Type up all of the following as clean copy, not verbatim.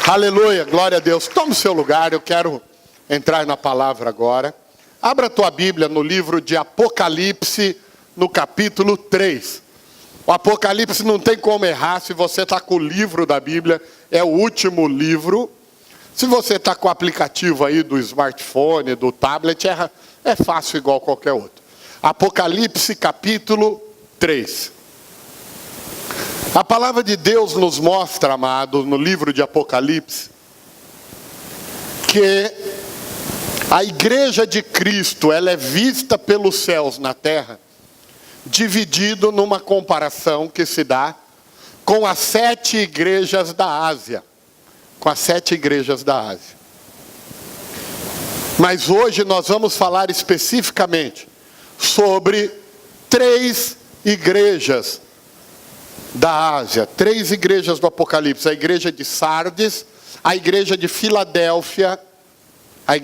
Aleluia, glória a Deus. Tome o seu lugar, eu quero entrar na palavra agora. Abra a tua Bíblia no livro de Apocalipse, no capítulo 3. O Apocalipse não tem como errar, se você está com o livro da Bíblia, é o último livro. Se você está com o aplicativo aí do smartphone, do tablet, é fácil igual qualquer outro. Apocalipse capítulo 3. A palavra de Deus nos mostra, amado, no livro de Apocalipse, que a igreja de Cristo, ela é vista pelos céus na terra, dividido numa comparação que se dá com as 7 igrejas da Ásia. Com as 7 igrejas da Ásia. Mas hoje nós vamos falar especificamente sobre 3 igrejas da Ásia, 3 igrejas do Apocalipse: a igreja de Sardes, a igreja de Filadélfia, a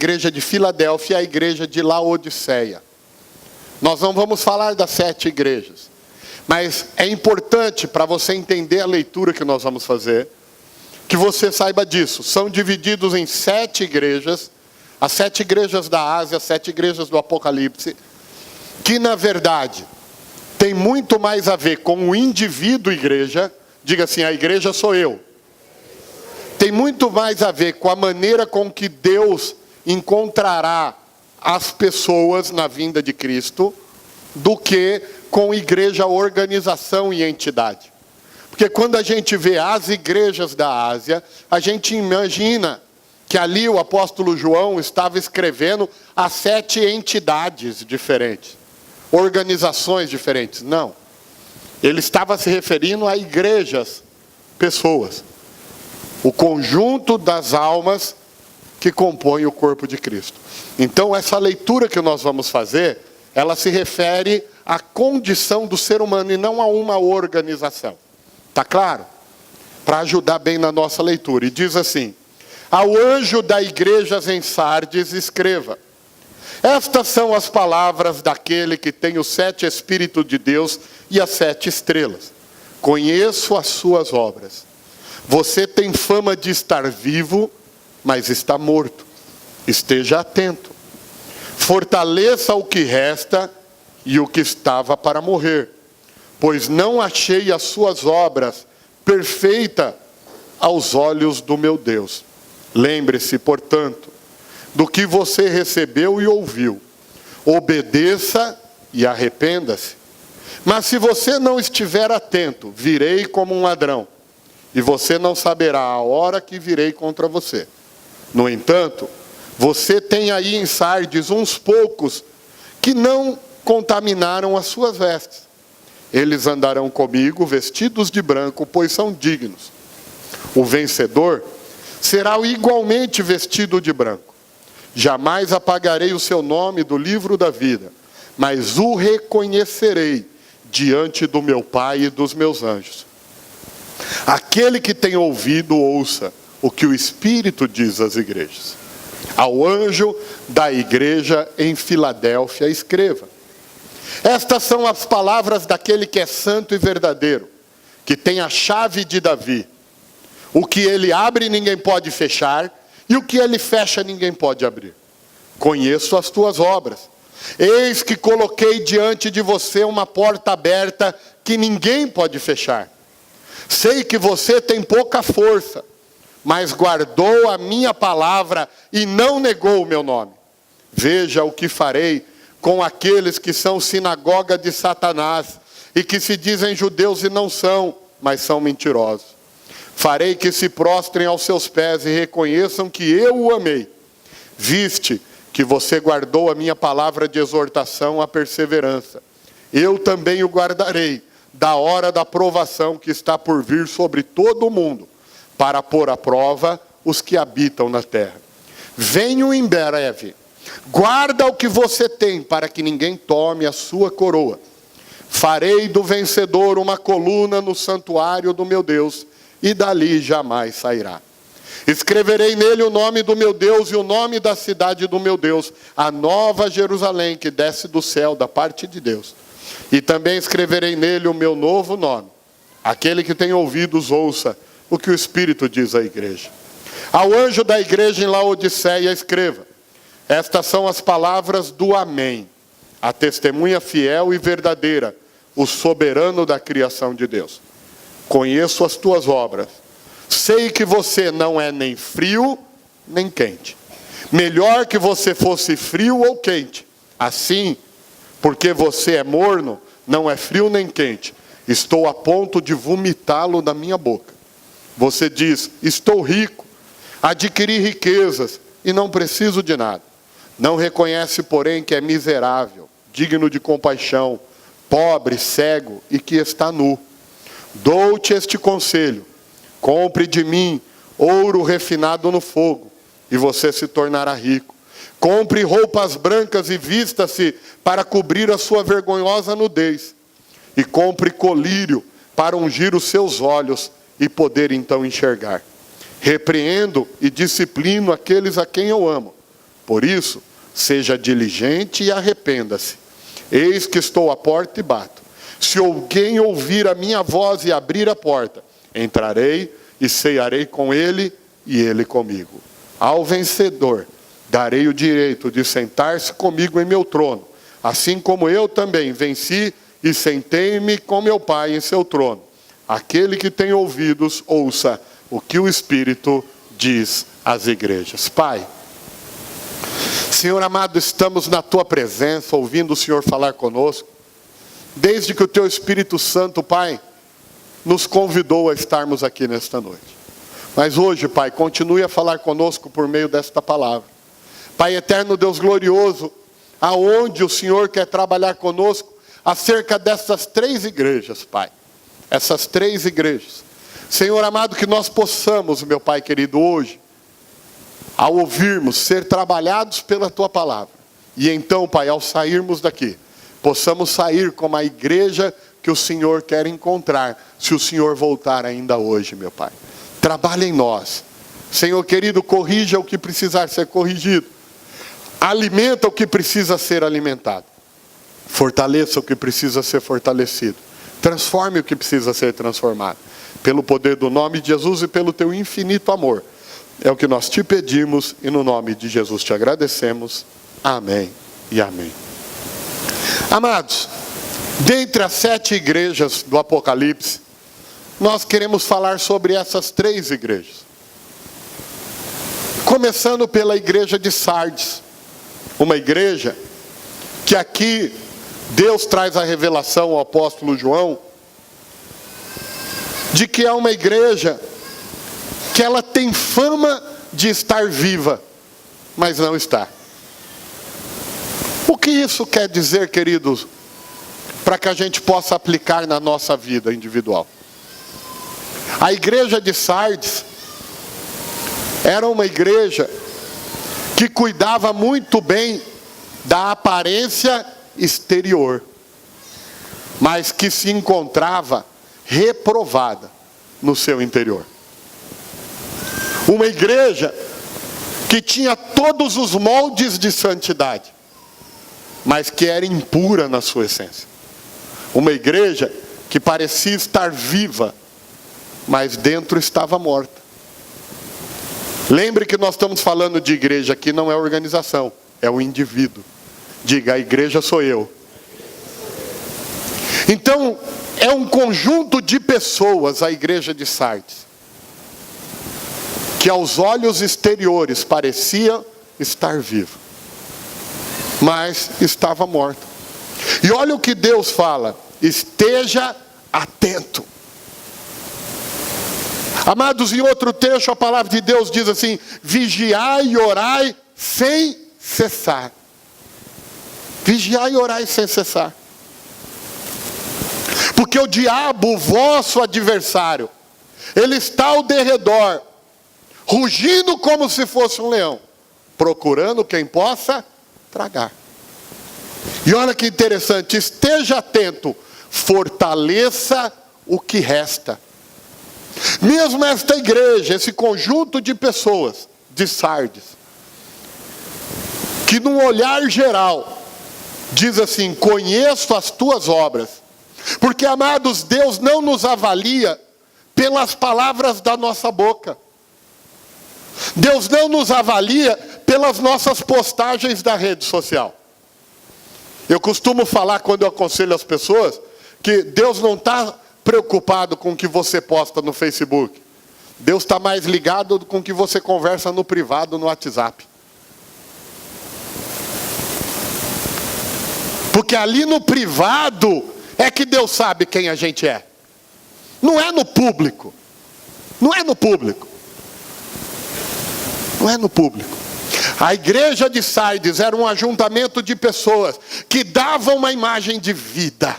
igreja de Laodiceia. Nós não vamos falar das 7 igrejas, mas é importante para você entender a leitura que nós vamos fazer, que você saiba disso. São divididos em 7 igrejas, as 7 igrejas da Ásia, as 7 igrejas do Apocalipse, que na verdade tem muito mais a ver com o indivíduo igreja. Diga assim: a igreja sou eu. Tem muito mais a ver com a maneira com que Deus encontrará as pessoas na vinda de Cristo, do que com igreja, organização e entidade. Porque quando a gente vê as igrejas da Ásia, a gente imagina que ali o apóstolo João estava escrevendo as 7 entidades diferentes, organizações diferentes. Não. Ele estava se referindo a igrejas, pessoas. O conjunto das almas que compõem o corpo de Cristo. Então essa leitura que nós vamos fazer, ela se refere à condição do ser humano e não a uma organização. Está claro? Para ajudar bem na nossa leitura. E diz assim: ao anjo da igreja em Sardes escreva: estas são as palavras daquele que tem os 7 Espíritos de Deus e as 7 estrelas. Conheço as suas obras. Você tem fama de estar vivo, mas está morto. Esteja atento. Fortaleça o que resta e o que estava para morrer, pois não achei as suas obras perfeitas aos olhos do meu Deus. Lembre-se, portanto, do que você recebeu e ouviu. Obedeça e arrependa-se. Mas se você não estiver atento, virei como um ladrão, e você não saberá a hora que virei contra você. No entanto, você tem aí em Sardes uns poucos que não contaminaram as suas vestes. Eles andarão comigo vestidos de branco, pois são dignos. O vencedor será igualmente vestido de branco. Jamais apagarei o seu nome do livro da vida, mas o reconhecerei diante do meu Pai e dos meus anjos. Aquele que tem ouvido, ouça o que o Espírito diz às igrejas. Ao anjo da igreja em Filadélfia escreva: estas são as palavras daquele que é santo e verdadeiro, que tem a chave de Davi. O que ele abre ninguém pode fechar, e o que ele fecha ninguém pode abrir. Conheço as tuas obras. Eis que coloquei diante de você uma porta aberta que ninguém pode fechar. Sei que você tem pouca força, mas guardou a minha palavra e não negou o meu nome. Veja o que farei com aqueles que são sinagoga de Satanás e que se dizem judeus e não são, mas são mentirosos. Farei que se prostrem aos seus pés e reconheçam que eu o amei. Viste que você guardou a minha palavra de exortação à perseverança. Eu também o guardarei da hora da provação que está por vir sobre todo o mundo, para pôr à prova os que habitam na terra. Venho em breve. Guarda o que você tem, para que ninguém tome a sua coroa. Farei do vencedor uma coluna no santuário do meu Deus, e dali jamais sairá. Escreverei nele o nome do meu Deus e o nome da cidade do meu Deus, a nova Jerusalém que desce do céu da parte de Deus. E também escreverei nele o meu novo nome. Aquele que tem ouvidos, ouça o que o Espírito diz à igreja. Ao anjo da igreja em Laodiceia escreva: estas são as palavras do Amém, a testemunha fiel e verdadeira, o soberano da criação de Deus. Conheço as tuas obras. Sei que você não é nem frio, nem quente. Melhor que você fosse frio ou quente. Assim, porque você é morno, não é frio nem quente, estou a ponto de vomitá-lo da minha boca. Você diz: estou rico, adquiri riquezas e não preciso de nada. Não reconhece, porém, que é miserável, digno de compaixão, pobre, cego e que está nu. Dou-te este conselho: compre de mim ouro refinado no fogo, e você se tornará rico. Compre roupas brancas e vista-se para cobrir a sua vergonhosa nudez. E compre colírio para ungir os seus olhos e poder então enxergar. Repreendo e disciplino aqueles a quem eu amo. Por isso, seja diligente e arrependa-se. Eis que estou à porta e bato. Se alguém ouvir a minha voz e abrir a porta, entrarei e cearei com ele e ele comigo. Ao vencedor, darei o direito de sentar-se comigo em meu trono, assim como eu também venci e sentei-me com meu Pai em seu trono. Aquele que tem ouvidos, ouça o que o Espírito diz às igrejas. Pai, Senhor amado, estamos na Tua presença, ouvindo o Senhor falar conosco, desde que o Teu Espírito Santo, Pai, nos convidou a estarmos aqui nesta noite. Mas hoje, Pai, continue a falar conosco por meio desta palavra. Pai eterno, Deus glorioso, aonde o Senhor quer trabalhar conosco acerca dessas 3 igrejas, Pai. Essas 3 igrejas. Senhor amado, que nós possamos, meu Pai querido, hoje, ao ouvirmos, ser trabalhados pela Tua palavra. E então, Pai, ao sairmos daqui, possamos sair como a igreja que o Senhor quer encontrar, se o Senhor voltar ainda hoje, meu Pai. Trabalhe em nós. Senhor querido, corrija o que precisar ser corrigido. Alimenta o que precisa ser alimentado. Fortaleça o que precisa ser fortalecido. Transforme o que precisa ser transformado. Pelo poder do nome de Jesus e pelo Teu infinito amor. É o que nós te pedimos e no nome de Jesus te agradecemos. Amém e amém. Amados, dentre as 7 igrejas do Apocalipse, nós queremos falar sobre essas 3 igrejas. Começando pela igreja de Sardes. Uma igreja que aqui Deus traz a revelação ao apóstolo João, de que é uma igreja que ela tem fama de estar viva, mas não está. O que isso quer dizer, queridos, para que a gente possa aplicar na nossa vida individual? A igreja de Sardes era uma igreja que cuidava muito bem da aparência exterior, mas que se encontrava reprovada no seu interior. Uma igreja que tinha todos os moldes de santidade, mas que era impura na sua essência. Uma igreja que parecia estar viva, mas dentro estava morta. Lembre que nós estamos falando de igreja aqui, não é organização, é o indivíduo. Diga: a igreja sou eu. Então, é um conjunto de pessoas, a igreja de Sardes, que aos olhos exteriores parecia estar viva, mas estava morta. E olha o que Deus fala: esteja atento. Amados, em outro trecho a palavra de Deus diz assim: vigiai e orai sem cessar. Vigiai e orai sem cessar. Porque o diabo, o vosso adversário, ele está ao derredor, rugindo como se fosse um leão, procurando quem possa tragar. E olha que interessante: esteja atento, fortaleça o que resta. Mesmo esta igreja, esse conjunto de pessoas de Sardes, que num olhar geral diz assim: conheço as tuas obras. Porque, amados, Deus não nos avalia pelas palavras da nossa boca. Deus não nos avalia pelas nossas postagens da rede social. Eu costumo falar, quando eu aconselho as pessoas, que Deus não está preocupado com o que você posta no Facebook. Deus está mais ligado com o que você conversa no privado, no WhatsApp. Porque ali no privado é que Deus sabe quem a gente é. Não é no público. Não é no público. Não é no público. A igreja de Sardes era um ajuntamento de pessoas que davam uma imagem de vida.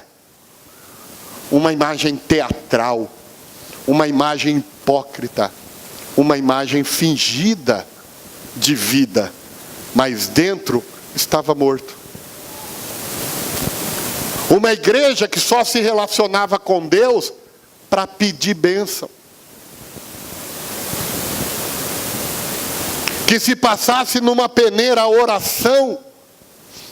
Uma imagem teatral. Uma imagem hipócrita. Uma imagem fingida de vida. Mas dentro estava morto. Uma igreja que só se relacionava com Deus para pedir bênção. Que se passasse numa peneira a oração,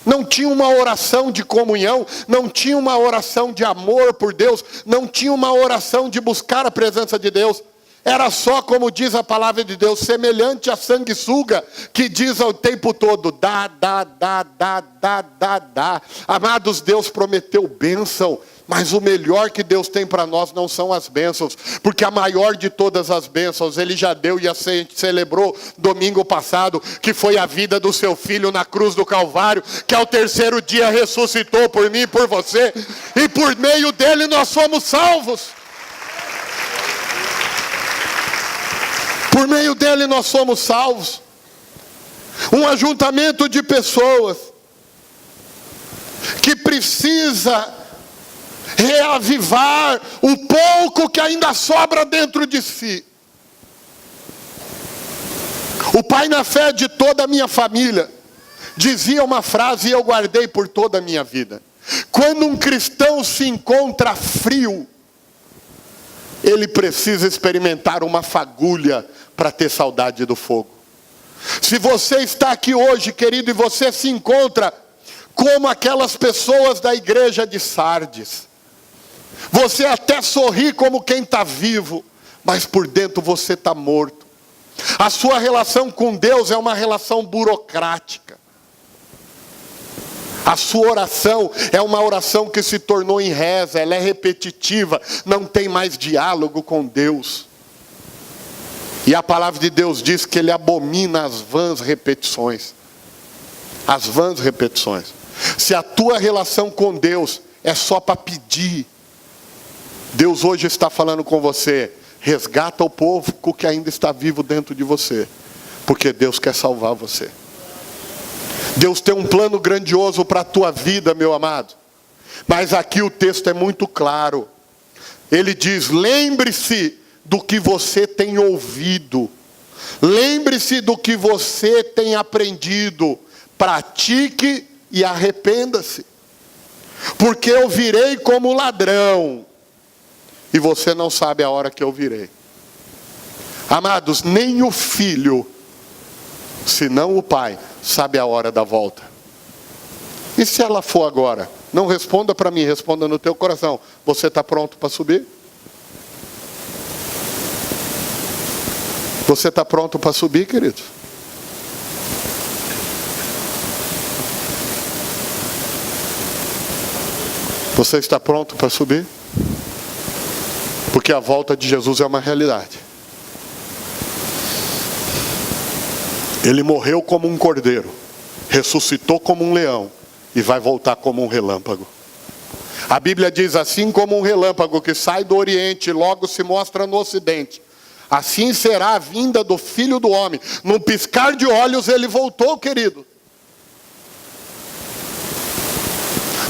não tinha uma oração de comunhão, não tinha uma oração de amor por Deus, não tinha uma oração de buscar a presença de Deus. Era só, como diz a palavra de Deus, semelhante a sanguessuga, que diz ao tempo todo, dá, dá, dá, dá, dá, dá, dá. Amados, Deus prometeu bênção, mas o melhor que Deus tem para nós não são as bênçãos, porque a maior de todas as bênçãos, Ele já deu e a gente celebrou domingo passado, que foi a vida do seu Filho na cruz do Calvário, que ao terceiro dia ressuscitou por mim e por você, e por meio dele nós fomos salvos. Por meio dele nós somos salvos. Um ajuntamento de pessoas que precisa reavivar o pouco que ainda sobra dentro de si. O pai na fé de toda a minha família dizia uma frase e eu guardei por toda a minha vida. Quando um cristão se encontra frio, ele precisa experimentar uma fagulha para ter saudade do fogo. Se você está aqui hoje, querido, e você se encontra como aquelas pessoas da igreja de Sardes, você até sorri como quem está vivo, mas por dentro você está morto. A sua relação com Deus é uma relação burocrática. A sua oração é uma oração que se tornou em reza, ela é repetitiva, não tem mais diálogo com Deus. E a palavra de Deus diz que Ele abomina as vãs repetições. As vãs repetições. Se a tua relação com Deus é só para pedir, Deus hoje está falando com você, resgata o povo que ainda está vivo dentro de você, porque Deus quer salvar você. Deus tem um plano grandioso para a tua vida, meu amado. Mas aqui o texto é muito claro. Ele diz, lembre-se do que você tem ouvido. Lembre-se do que você tem aprendido. Pratique e arrependa-se. Porque eu virei como ladrão. E você não sabe a hora que eu virei. Amados, nem o filho, senão o pai, sabe a hora da volta. E se ela for agora? Não responda para mim, responda no teu coração. Você está pronto para subir? Você está pronto para subir, querido? Você está pronto para subir? Porque a volta de Jesus é uma realidade. Ele morreu como um cordeiro, ressuscitou como um leão e vai voltar como um relâmpago. A Bíblia diz, assim como um relâmpago que sai do Oriente e logo se mostra no Ocidente, assim será a vinda do Filho do Homem. Num piscar de olhos ele voltou, querido.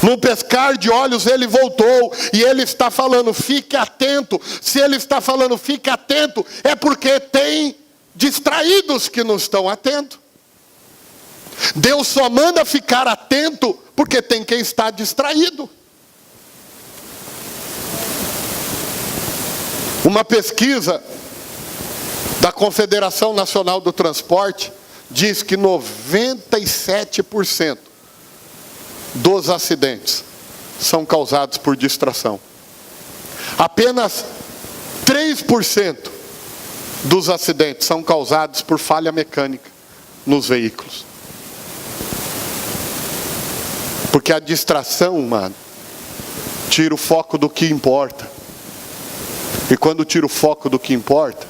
Num piscar de olhos ele voltou. E ele está falando, fique atento. Se ele está falando, fique atento, é porque tem distraídos que não estão atentos. Deus só manda ficar atento porque tem quem está distraído. Uma pesquisa da Confederação Nacional do Transporte diz que 97% dos acidentes são causados por distração. Apenas 3% dos acidentes são causados por falha mecânica nos veículos. Porque a distração, mano, tira o foco do que importa. E quando tira o foco do que importa,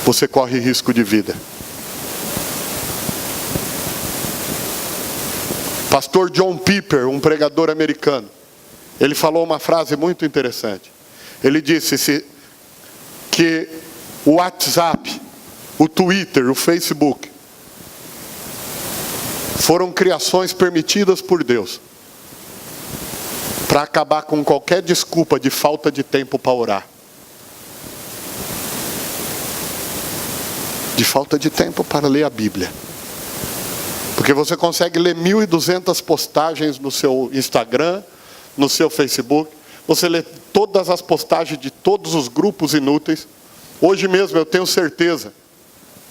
você corre risco de vida. Pastor John Piper, um pregador americano, ele falou uma frase muito interessante. Ele disse que o WhatsApp, o Twitter, o Facebook, foram criações permitidas por Deus para acabar com qualquer desculpa de falta de tempo para orar. De falta de tempo para ler a Bíblia. Porque você consegue ler 1.200 postagens no seu Instagram, no seu Facebook. Você lê todas as postagens de todos os grupos inúteis. Hoje mesmo eu tenho certeza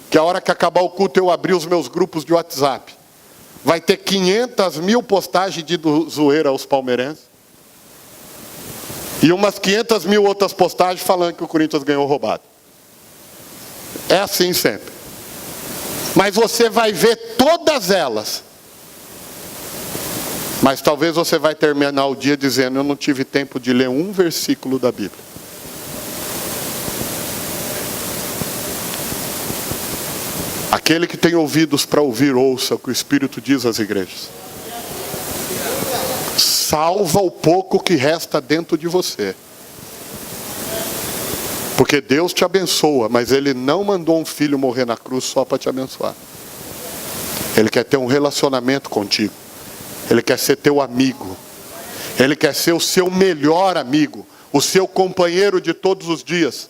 que a hora que acabar o culto eu abrir os meus grupos de WhatsApp, vai ter 500.000 postagens de zoeira aos palmeirenses. E umas 500.000 outras postagens falando que o Corinthians ganhou roubado. É assim sempre. Mas você vai ver todas elas. Mas talvez você vai terminar o dia dizendo: eu não tive tempo de ler um versículo da Bíblia. Aquele que tem ouvidos para ouvir, ouça o que o Espírito diz às igrejas. Salva o pouco que resta dentro de você. Porque Deus te abençoa, mas Ele não mandou um filho morrer na cruz só para te abençoar. Ele quer ter um relacionamento contigo. Ele quer ser teu amigo. Ele quer ser o seu melhor amigo, o seu companheiro de todos os dias.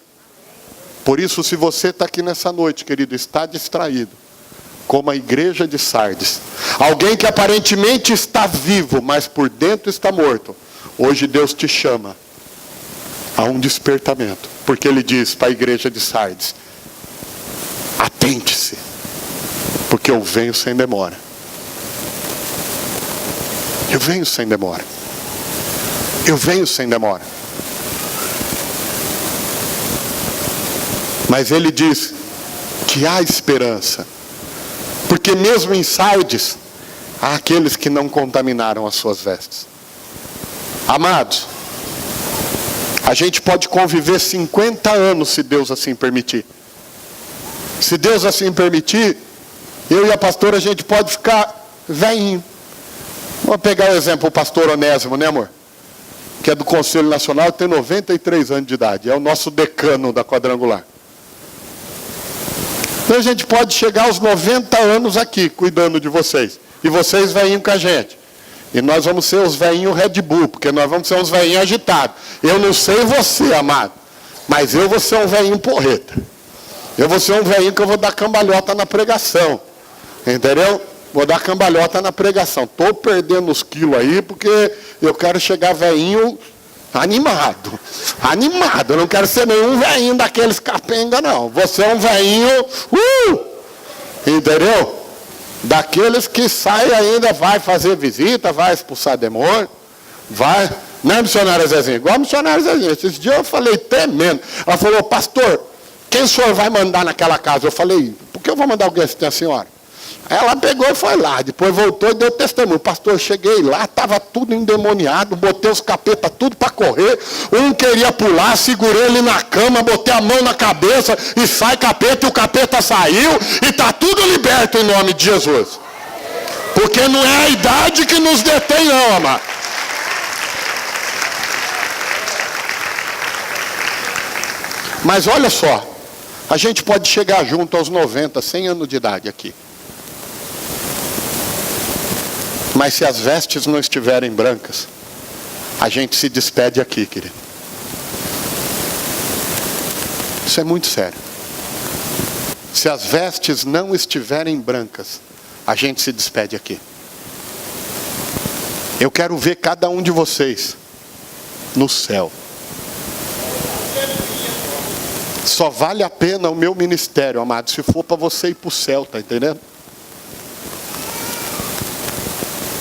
Por isso, se você está aqui nessa noite, querido, está distraído, como a igreja de Sardes, alguém que aparentemente está vivo, mas por dentro está morto, hoje Deus te chama a um despertamento, porque Ele diz para a igreja de Sardes: atente-se, porque eu venho sem demora. Eu venho sem demora. Eu venho sem demora. Mas Ele diz que há esperança, porque mesmo em Sardes, há aqueles que não contaminaram as suas vestes. Amados, a gente pode conviver 50 anos se Deus assim permitir. Se Deus assim permitir, eu e a pastora, a gente pode ficar velhinho. Vamos pegar o exemplo, o pastor Onésimo, né, amor? Que é do Conselho Nacional, tem 93 anos de idade, é o nosso decano da quadrangular. Então a gente pode chegar aos 90 anos aqui, cuidando de vocês. E vocês velhinhos com a gente. E nós vamos ser os velhinhos Red Bull, porque nós vamos ser uns velhinhos agitados. Eu não sei você, amado, mas eu vou ser um velhinho porreta. Eu vou ser um velhinho que eu vou dar cambalhota na pregação. Entendeu? Vou dar cambalhota na pregação. Estou perdendo os quilos aí, porque eu quero chegar velhinho animado. Animado. Eu não quero ser nenhum velhinho daqueles capenga, não. Vou ser um velhinho, entendeu? Daqueles que sai ainda, vai fazer visita, vai expulsar demônio, vai, não é missionária Zezinha? Igual a missionária Zezinha. Esses dias eu falei tremendo. Ela falou: pastor, quem o senhor vai mandar naquela casa? Eu falei: por que eu vou mandar alguém assistir a senhora? Aí ela pegou e foi lá, depois voltou e deu testemunho. Pastor, eu cheguei lá, estava tudo endemoniado, botei os capetas tudo para correr. Um queria pular, segurei ele na cama, botei a mão na cabeça e sai capeta, e o capeta saiu, e está tudo liberto em nome de Jesus. Porque não é a idade que nos detém, não, amado. Mas olha só, a gente pode chegar junto aos 90, 100 anos de idade aqui. Mas se as vestes não estiverem brancas, a gente se despede aqui, querido. Isso é muito sério. Se as vestes não estiverem brancas, a gente se despede aqui. Eu quero ver cada um de vocês no céu. Só vale a pena o meu ministério, amado, se for para você ir para o céu, tá entendendo?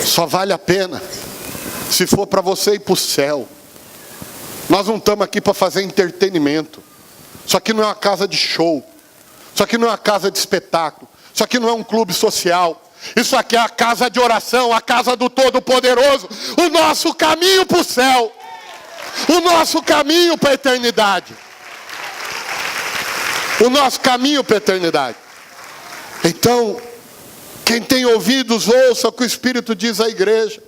Só vale a pena se for para você ir para o céu. Nós não estamos aqui para fazer entretenimento. Isso aqui não é uma casa de show. Isso aqui não é uma casa de espetáculo. Isso aqui não é um clube social. Isso aqui é a casa de oração, a casa do Todo-Poderoso. O nosso caminho para o céu. O nosso caminho para a eternidade. O nosso caminho para a eternidade. Então, quem tem ouvidos, ouça o que o Espírito diz à igreja.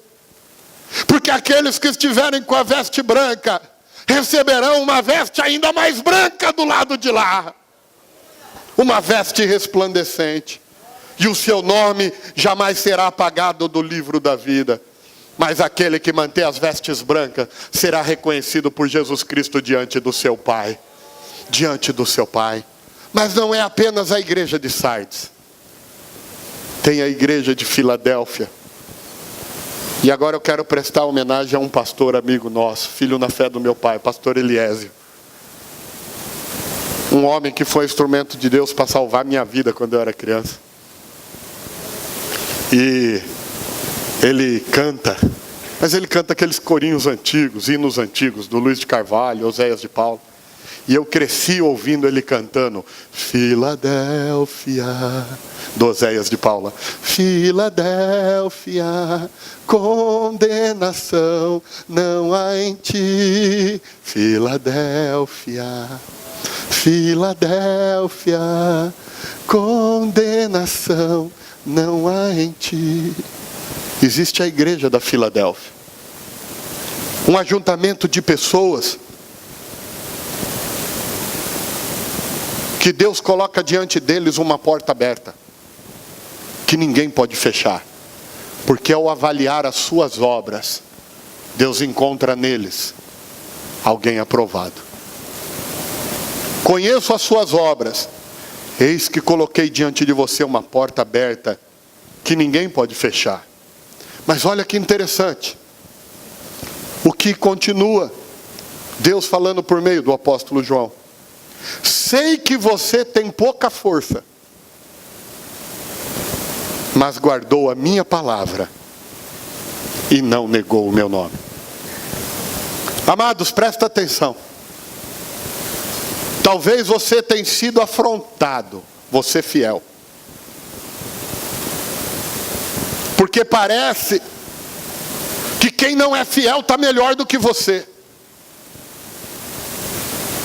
Porque aqueles que estiverem com a veste branca, receberão uma veste ainda mais branca do lado de lá. Uma veste resplandecente. E o seu nome jamais será apagado do livro da vida. Mas aquele que mantém as vestes brancas será reconhecido por Jesus Cristo diante do seu Pai. Diante do seu Pai. Mas não é apenas a igreja de Sardes. Tem a igreja de Filadélfia. E agora eu quero prestar homenagem a um pastor amigo nosso, filho na fé do meu pai, pastor Eliésio. Um homem que foi instrumento de Deus para salvar minha vida quando eu era criança. E ele canta, mas ele canta aqueles corinhos antigos, hinos antigos, do Luiz de Carvalho, Oséias de Paulo. E eu cresci ouvindo ele cantando, Filadélfia, do Oséias de Paula. Filadélfia, condenação não há em ti. Filadélfia, Filadélfia, condenação não há em ti. Existe a igreja da Filadélfia. Um ajuntamento de pessoas que Deus coloca diante deles uma porta aberta, que ninguém pode fechar, porque ao avaliar as suas obras, Deus encontra neles alguém aprovado. Conheço as suas obras, eis que coloquei diante de você uma porta aberta, que ninguém pode fechar. Mas olha que interessante, o que continua, Deus falando por meio do apóstolo João. Sei que você tem pouca força, mas guardou a minha palavra e não negou o meu nome. Amados, presta atenção. Talvez você tenha sido afrontado, você fiel. Porque parece que quem não é fiel está melhor do que você.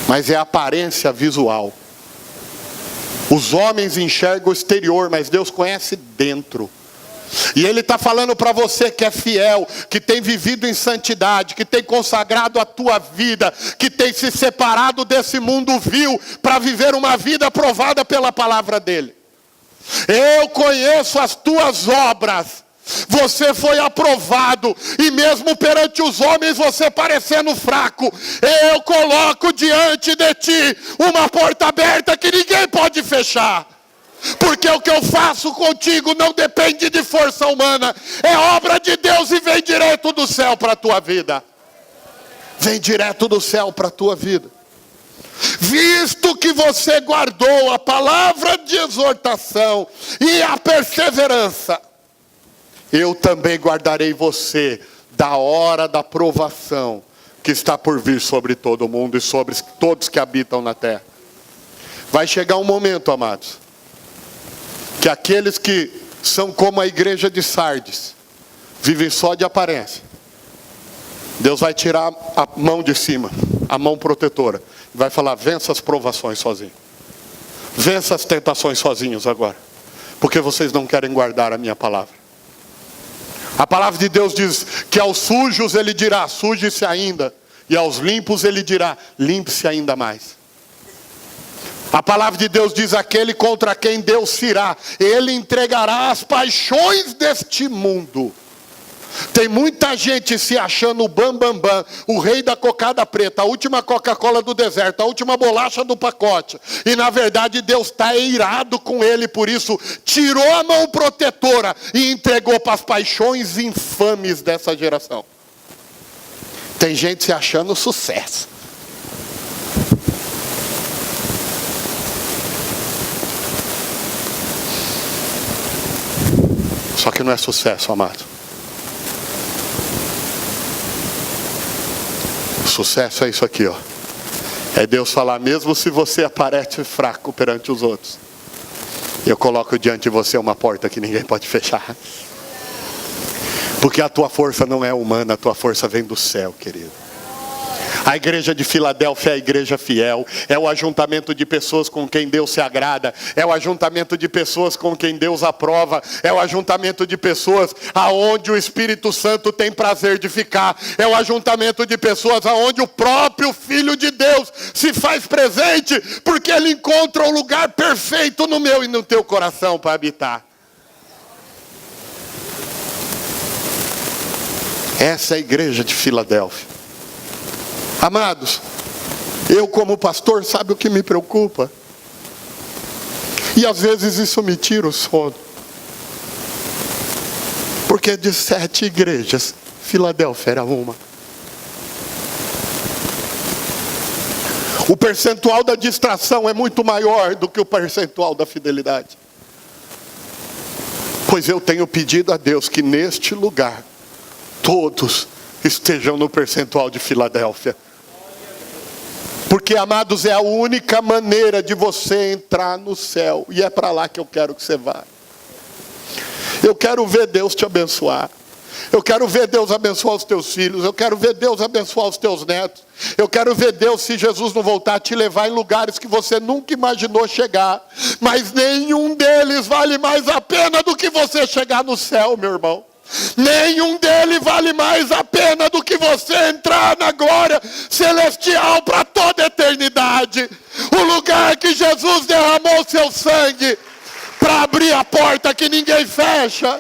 Mas é a aparência visual. Os homens enxergam o exterior, mas Deus conhece dentro. E Ele está falando para você que é fiel, que tem vivido em santidade, que tem consagrado a tua vida, que tem se separado desse mundo vil para viver uma vida aprovada pela palavra dEle. Eu conheço as tuas obras. Você foi aprovado, e mesmo perante os homens você parecendo fraco, eu coloco diante de ti uma porta aberta que ninguém pode fechar. Porque o que eu faço contigo não depende de força humana, é obra de Deus e vem direto do céu para a tua vida. Vem direto do céu para a tua vida. Visto que você guardou a palavra de exortação e a perseverança, eu também guardarei você da hora da provação que está por vir sobre todo mundo e sobre todos que habitam na terra. Vai chegar um momento, amados, que aqueles que são como a igreja de Sardes, vivem só de aparência. Deus vai tirar a mão de cima, a mão protetora, e vai falar, vença as provações sozinho. Vença as tentações sozinhos agora, porque vocês não querem guardar a minha palavra. A palavra de Deus diz que aos sujos ele dirá, suje-se ainda. E aos limpos ele dirá, limpe-se ainda mais. A palavra de Deus diz, aquele contra quem Deus se irá, ele entregará as paixões deste mundo. Tem muita gente se achando o bambambam, o rei da cocada preta, a última Coca-Cola do deserto, a última bolacha do pacote. E na verdade Deus está irado com ele, por isso tirou a mão protetora e entregou para as paixões infames dessa geração. Tem gente se achando sucesso. Só que não é sucesso, amado. Sucesso é isso aqui, ó. É Deus falar, mesmo se você aparece fraco perante os outros, eu coloco diante de você uma porta que ninguém pode fechar. Porque a tua força não é humana, a tua força vem do céu, querido. A igreja de Filadélfia é a igreja fiel, é o ajuntamento de pessoas com quem Deus se agrada, é o ajuntamento de pessoas com quem Deus aprova, é o ajuntamento de pessoas aonde o Espírito Santo tem prazer de ficar, é o ajuntamento de pessoas aonde o próprio Filho de Deus se faz presente, porque Ele encontra o lugar perfeito no meu e no teu coração para habitar. Essa é a igreja de Filadélfia. Amados, eu como pastor, sabe o que me preocupa? E às vezes isso me tira o sono. Porque de 7 igrejas, Filadélfia era uma. O percentual da distração é muito maior do que o percentual da fidelidade. Pois eu tenho pedido a Deus que neste lugar, todos estejam no percentual de Filadélfia. Porque, amados, é a única maneira de você entrar no céu. E é para lá que eu quero que você vá. Eu quero ver Deus te abençoar. Eu quero ver Deus abençoar os teus filhos. Eu quero ver Deus abençoar os teus netos. Eu quero ver Deus, se Jesus não voltar, te levar em lugares que você nunca imaginou chegar. Mas nenhum deles vale mais a pena do que você chegar no céu, meu irmão. Nenhum deles vale mais a pena do que você entrar na glória celestial para toda a eternidade. O lugar que Jesus derramou seu sangue para abrir a porta que ninguém fecha.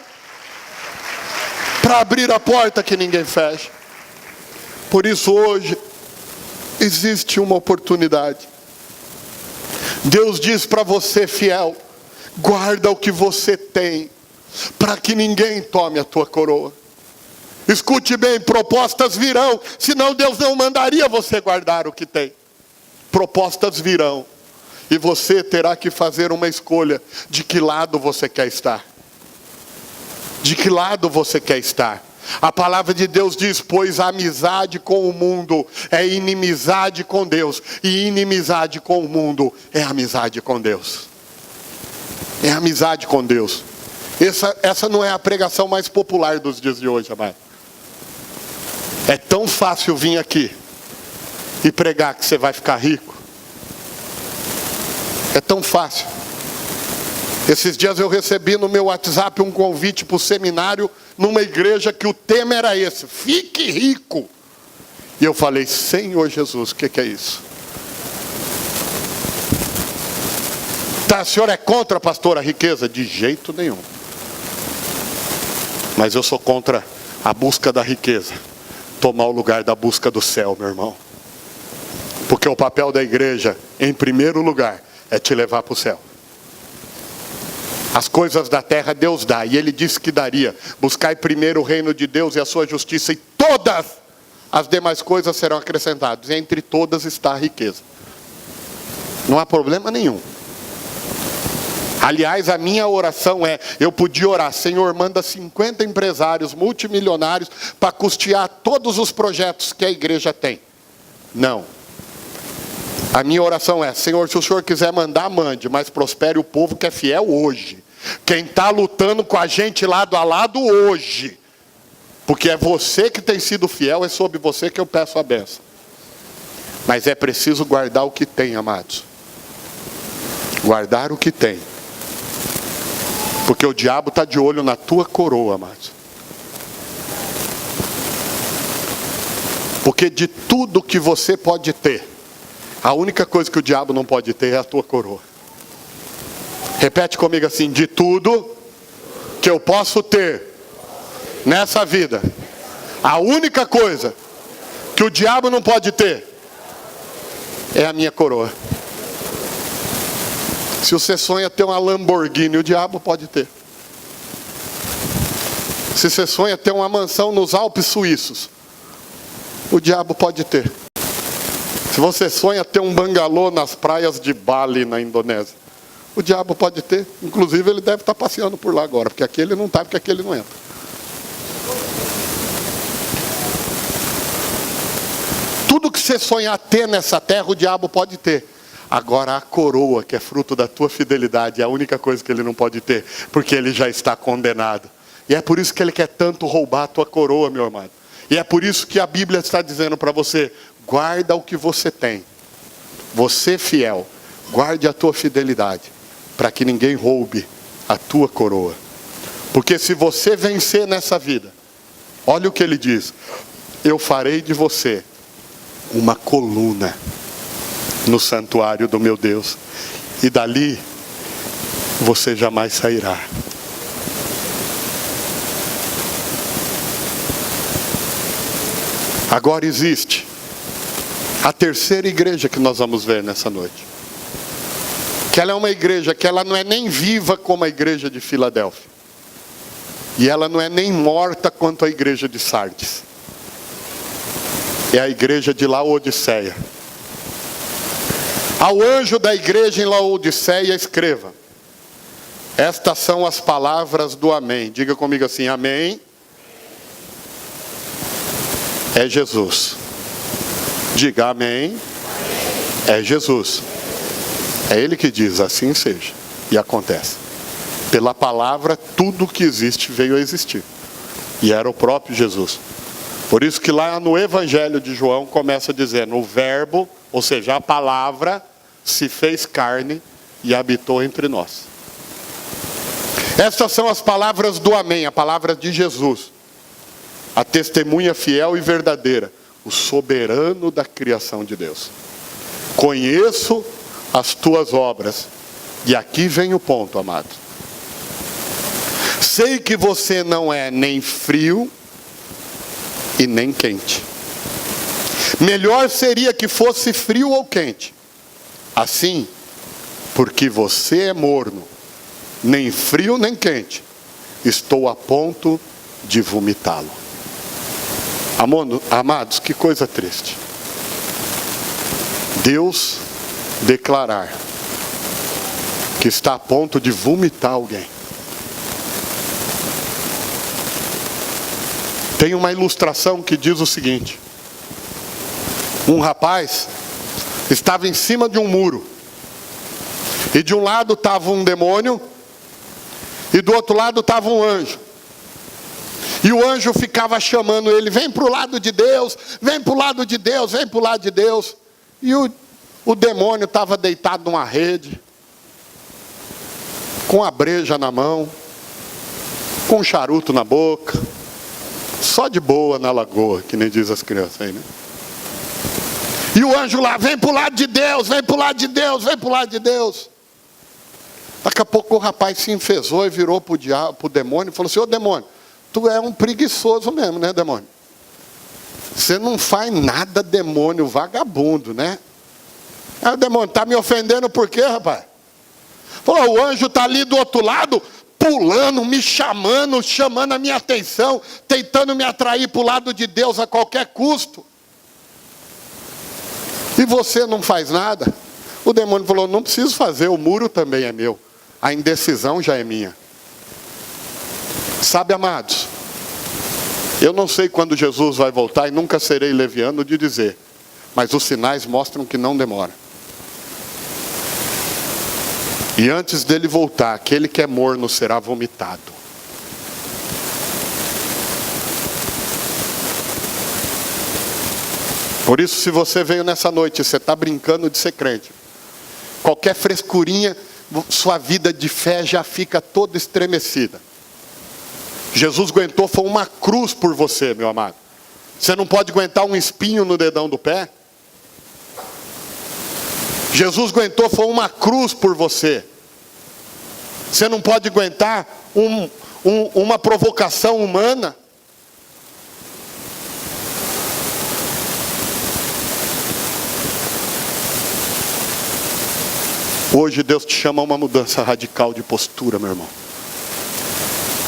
Para abrir a porta que ninguém fecha. Por isso hoje existe uma oportunidade. Deus diz para você, fiel, guarda o que você tem, para que ninguém tome a tua coroa. Escute bem, propostas virão, senão Deus não mandaria você guardar o que tem. Propostas virão, e você terá que fazer uma escolha, de que lado você quer estar. De que lado você quer estar. A palavra de Deus diz, pois a amizade com o mundo é inimizade com Deus, e inimizade com o mundo é amizade com Deus. É amizade com Deus. Essa não é a pregação mais popular dos dias de hoje, amado. É tão fácil vir aqui e pregar que você vai ficar rico. É tão fácil. Esses dias eu recebi no meu WhatsApp um convite para o seminário numa igreja que o tema era esse: fique rico. E eu falei, Senhor Jesus, o que é isso? Tá, a senhora é contra, pastor, a riqueza? De jeito nenhum. Mas eu sou contra a busca da riqueza tomar o lugar da busca do céu, meu irmão. Porque o papel da igreja, em primeiro lugar, é te levar para o céu. As coisas da terra Deus dá, e Ele disse que daria. Buscai primeiro o reino de Deus e a sua justiça, e todas as demais coisas serão acrescentadas. E entre todas está a riqueza. Não há problema nenhum. Aliás, a minha oração é, eu podia orar, Senhor, manda 50 empresários multimilionários para custear todos os projetos que a igreja tem. Não. A minha oração é, Senhor, se o Senhor quiser mandar, mande, mas prospere o povo que é fiel hoje. Quem está lutando com a gente lado a lado hoje. Porque é você que tem sido fiel, é sobre você que eu peço a bênção. Mas é preciso guardar o que tem, amados. Guardar o que tem. Porque o diabo está de olho na tua coroa, amados. Porque de tudo que você pode ter, a única coisa que o diabo não pode ter é a tua coroa. Repete comigo assim, de tudo que eu posso ter nessa vida, a única coisa que o diabo não pode ter é a minha coroa. Se você sonha ter uma Lamborghini, o diabo pode ter. Se você sonha ter uma mansão nos Alpes Suíços, o diabo pode ter. Se você sonha ter um bangalô nas praias de Bali, na Indonésia, o diabo pode ter. Inclusive ele deve estar passeando por lá agora, porque aqui ele não está, porque aqui ele não entra. Tudo que você sonhar ter nessa terra, o diabo pode ter. Agora a coroa, que é fruto da tua fidelidade, é a única coisa que ele não pode ter, porque ele já está condenado. E é por isso que ele quer tanto roubar a tua coroa, meu amado. E é por isso que a Bíblia está dizendo para você, guarda o que você tem. Você fiel, guarde a tua fidelidade, para que ninguém roube a tua coroa. Porque se você vencer nessa vida, olha o que ele diz, eu farei de você uma coluna no santuário do meu Deus, e dali você jamais sairá. Agora existe a terceira igreja que nós vamos ver nessa noite. Que ela é uma igreja que ela não é nem viva como a igreja de Filadélfia. E ela não é nem morta quanto a igreja de Sardes. É a igreja de Laodiceia. Ao anjo da igreja em Laodiceia escreva: estas são as palavras do amém. Diga comigo assim, amém. É Jesus. Diga amém. É Jesus. É Ele que diz, assim seja. E acontece. Pela palavra, tudo que existe veio a existir. E era o próprio Jesus. Por isso que lá no Evangelho de João começa dizendo, o verbo, ou seja, a palavra, se fez carne e habitou entre nós. Estas são as palavras do amém, a palavra de Jesus. A testemunha fiel e verdadeira, o soberano da criação de Deus. Conheço as tuas obras. E aqui vem o ponto, amado. Sei que você não é nem frio e nem quente. Melhor seria que fosse frio ou quente. Assim, porque você é morno, nem frio nem quente, estou a ponto de vomitá-lo. Amados, que coisa triste. Deus declarar que está a ponto de vomitar alguém. Tem uma ilustração que diz o seguinte: um rapaz estava em cima de um muro, e de um lado estava um demônio, e do outro lado estava um anjo. E o anjo ficava chamando ele, vem para o lado de Deus, vem para o lado de Deus, vem para o lado de Deus. E o demônio estava deitado numa rede, com a breja na mão, com um charuto na boca, só de boa na lagoa, que nem diz as crianças aí, né? E o anjo lá, vem para o lado de Deus, vem para o lado de Deus, vem para o lado de Deus. Daqui a pouco o rapaz se enfesou e virou para o demônio e falou assim, ô demônio, tu é um preguiçoso mesmo, né, demônio? Você não faz nada, demônio vagabundo, né? Aí o demônio, está me ofendendo por quê, rapaz? Falou, o anjo está ali do outro lado, pulando, me chamando, chamando a minha atenção, tentando me atrair para o lado de Deus a qualquer custo. E você não faz nada? O demônio falou, não preciso fazer, o muro também é meu. A indecisão já é minha. Sabe, amados, eu não sei quando Jesus vai voltar e nunca serei leviano de dizer, mas os sinais mostram que não demora. E antes dele voltar, aquele que é morno será vomitado. Por isso, se você veio nessa noite, você está brincando de ser crente, qualquer frescurinha, sua vida de fé já fica toda estremecida. Jesus aguentou, foi uma cruz por você, meu amado. Você não pode aguentar um espinho no dedão do pé? Jesus aguentou, foi uma cruz por você. Você não pode aguentar uma provocação humana? Hoje Deus te chama a uma mudança radical de postura, meu irmão.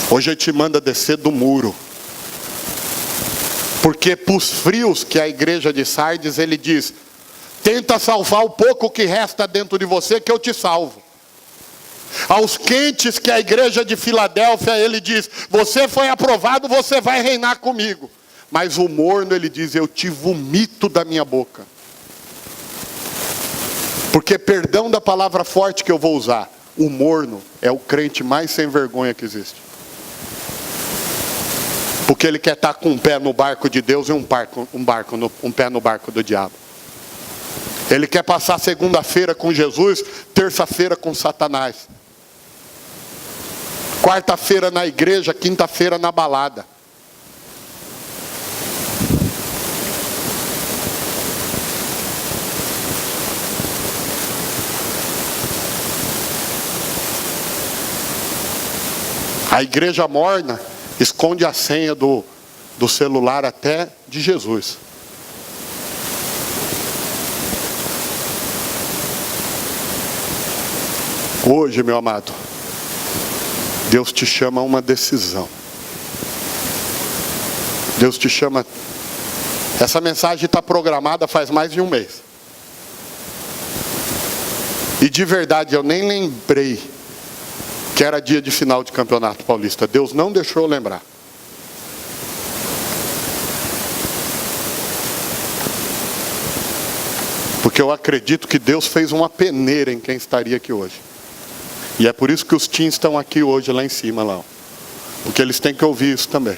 Hoje Ele te manda descer do muro. Porque para os frios que a igreja de Sardes, Ele diz, tenta salvar o pouco que resta dentro de você que eu te salvo. Aos quentes que a igreja de Filadélfia, Ele diz, você foi aprovado, você vai reinar comigo. Mas o morno, ele diz, eu te vomito da minha boca. Porque perdão da palavra forte que eu vou usar, o morno é o crente mais sem vergonha que existe. Porque ele quer estar com um pé no barco de Deus e um pé no barco do diabo. Ele quer passar segunda-feira com Jesus, terça-feira com Satanás. Quarta-feira na igreja, quinta-feira na balada. A igreja morna esconde a senha do celular até de Jesus. Hoje, meu amado, Deus te chama a uma decisão. Deus te chama. Essa mensagem está programada faz mais de um mês. E de verdade eu nem lembrei que era dia de final de campeonato paulista. Deus não deixou eu lembrar. Porque eu acredito que Deus fez uma peneira em quem estaria aqui hoje. E é por isso que os teens estão aqui hoje lá em cima, lá. Porque eles têm que ouvir isso também.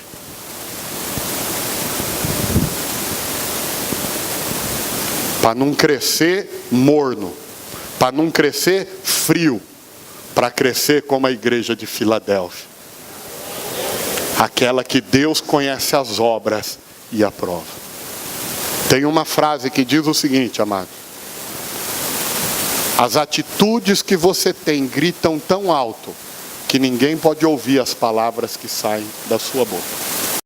Para não crescer morno. Para não crescer frio. Para crescer como a igreja de Filadélfia. Aquela que Deus conhece as obras e aprova. Tem uma frase que diz o seguinte, amado. As atitudes que você tem gritam tão alto que ninguém pode ouvir as palavras que saem da sua boca.